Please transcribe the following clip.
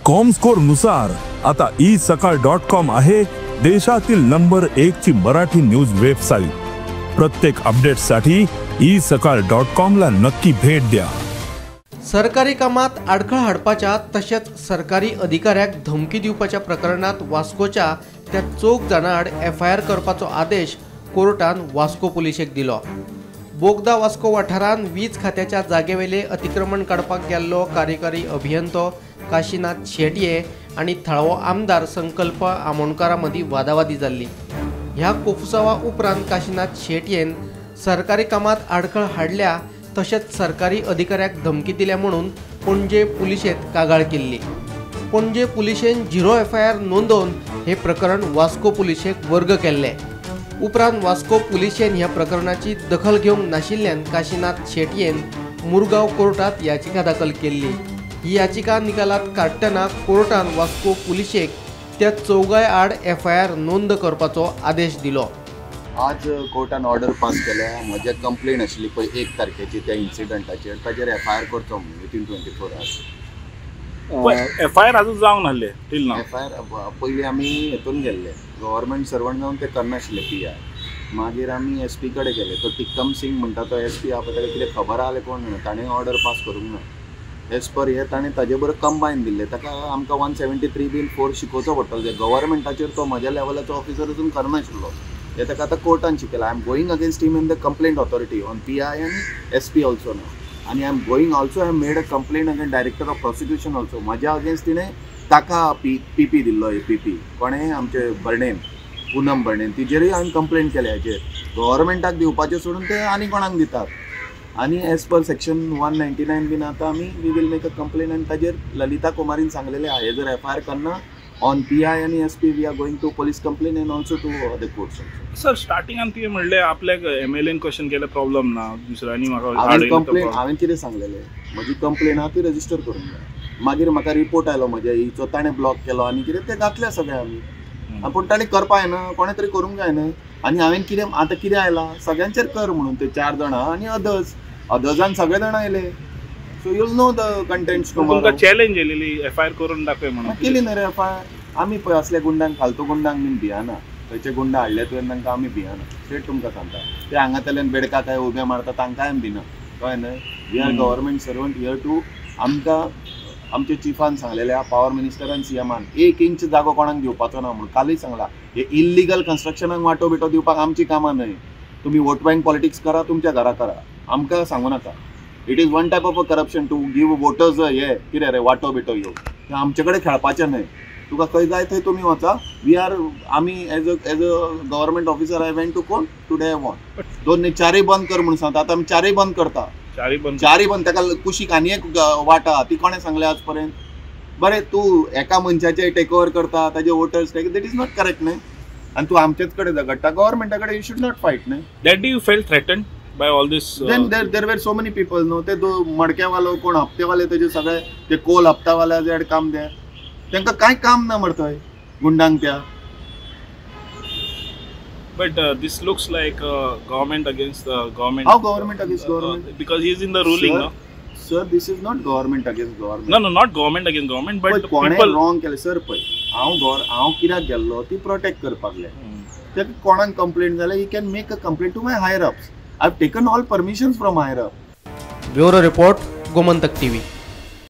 Comscore नुसार आता isakal.com आहे देशातील नंबर 1 ची मराठी न्यूज वेबसाईट। प्रत्येक अपडेटसाठी isakal.com ला नक्की भेट द्या। सरकारी कामात अडखळ हाडपाच्या तसेच सरकारी अधिकाऱ्याक धमकी दिवपाच्या प्रकरणात वास्कोच्या त्या चौग जाणां आड FIR करपाचो आदेश कोर्टान वास्को पुलिसेक दिलो। बोगदा वास्को वाठारांत वीज खात्याच्या जागेवेले अतिक्रमण काडपाक गेल्लो कार्यकारी अभियंतो काशीनाथ शेटये आणि थळावो आमदार संकल्प आमोणकारा मदीं वादावादी जाल्ली। ह्या कोफुसावा उपरांत काशीनाथ शेटयेन सरकारी कामात आडखळ हाडल्या तसेच सरकारी अधिकाऱ्याक धमकी दिल्या म्हणून पणजे पुलिशेंत कागाळ केल्ली। पणजे पुलिशेन 0 FIR नोंदवून हे प्रकरण वास्को पुलिशेक वर्ग केल्ले। उपरांत वास्को पुलिशेन ह्या प्रकरणाची दखल घेवंक नाशिल्ल्यान काशीनाथ शेटयेन मुरगांव कोर्टात याचिका दाखल केल्ली। ही याचिका निकालात काडटना कोर्टान वास्को पुलिशेक त्या चौगाय आड FIR नोंद करपाचो आदेश दिलो। आज कोर्टान ऑर्डर पास केल्या म्हजे कंप्लेन आशिल्ली पळय 1 तारखेची त्या इन्सिडंटाचेर ताजेर FIR करचो विथीन 24 आवर्स। FIR अजून जावंक नासले टील नाव। FIR पयलीं आमी हेतून गेल्ले गव्हर्मेंट सर्वंट जावन ते करनाशिल्ले PI। मागीर आमी SP कडेन गेले तो टिक्कम सिंग म्हणटा तो SP आहा पळय ताका कितें खबर आसलें कोण जाणा ताणें ऑर्डर पास करूंक ना। एज पर हे ताणें ताजे बरोबर कंबायन दिल्ले ताका आमकां 173(4) शिकोवचो पडटलो जे गव्हर्मेंटाचेर तो म्हज्या लेवलाचो ऑफिसर अजून करनाशिल्लो। हे ताका आतां कोर्टान शिकयला। I am going against him in the complaint authority on PI आनी SP ऑल्सो नाव। आनी I am going also I am made a complaint against director of prosecution also. म्हज्या अगेन्स्ट तिणें ताका PP दिल्लो APP कोणें आमचे बर्डेन पूनम बर्डेन तिजेरूय हांवें कंप्लेंट केल्या हेचेर गव्हर्मेंटाक दिवपाचें सोडून ते आनी कोणाक दितात। आनी एज पर सेक्शन 199 बीन आतां आमी we will make a complaint आनी ताजेर ललिता कुमारीन सांगलेलें आहा हे जर FIR करना ऑन PI आनी SP we are going to police complain and also to the courts. Sir स्टार्टिंगान तुवें म्हणलें आपल्याक MLAन क्वेश्चन केले प्रॉब्लम ना दुसऱ्यांनी म्हाका हांवें कितें सांगलेलें म्हजी कंप्लेन आहा ती रजिस्टर करूंक जाय। मागीर म्हाका रिपोर्ट आयलो म्हज्या हिचो ताणें ब्लॉक केलो आनी कितें तें घातलें सगळें आमी पूण ताणें करपा जायना कोणें तरी करूंक जाय न्हय। आनी हांवें कितें आतां कितें आयलां सगळ्यांचेर कर म्हणून ते 4 जाणां आनी अदर्सान सगळे जाण आयले। So you'll know the contents तुमकां चॅलेंज येयलेली FIR करून दाखय म्हणून केली न्हय रे FIR। आमी पळय असल्या गुंडांक फालतू गुंडांक बीन भियाना खंयचे गुंडा हाडले तुवें तांकां आमी भियाना स्ट्रेट तुमकां सांगता। ते हांगातल्यान बेडका काय उबे मारता तांकांय आमी भिना कळ्ळें न्हय। We are government servant here to आमकां आमच्या चिफान सांगलेले पावर मिनिस्टरान CMान 1 इंच जागो कोणाक दिवपाचो ना म्हणून कालूय सांगला। हे इल्लिगल कन्स्ट्रक्शनाक वाटो बिटो दिवपाक आमची कामां न्हय। तुमी वोट बँक पॉलिटिक्स करा तुमच्या घरा करा आमकां सांगू नाका। It is one type of a corruption to give voters हे कितें रे वाटो बिटो ह्यो ते आमचे कडेन खेळपाचें न्हय। तुका खंय जाय थंय तुमी वचा। वी आर आमी as a government officer I went to कोण टुडे वॉन 2 न्हय 4 बंद कर म्हणून सांगता। आतां आमी 4 बंद करता। 4 बंद ताका कुशीक आनी एक वाटा ती कोणें सांगलें आज पर्यंत। बरें तूं एका मनशाचे टेक ओवर करता ताजे voters that is not correct न्हय। आनी तूं आमचेच कडेन झगडटा गव्हर्मेंटा कडेन यू शूड नॉट फायट न्हय। That you felt threatened by all this then there were so many people no ते मडक्यावालो कोण हप्तेवाले तेजे सगळे ते कोल हप्तावाल्या जेड काम दे तांकां कांय काम ना मरतय गुंडांक त्या। but this looks like government against the government. How government against government? Because he is in the ruling sir, no sir this is not government against government. no not government against government but people wrong केले sir पळय हांव कित्याक गेल्लो ती protect करपाक जाय। तेका कोणाक कंप्लेंट जाल्यार he can make a complaint to my higher ups. I've taken all permissions from higher up. Bureau report Gomantak TV।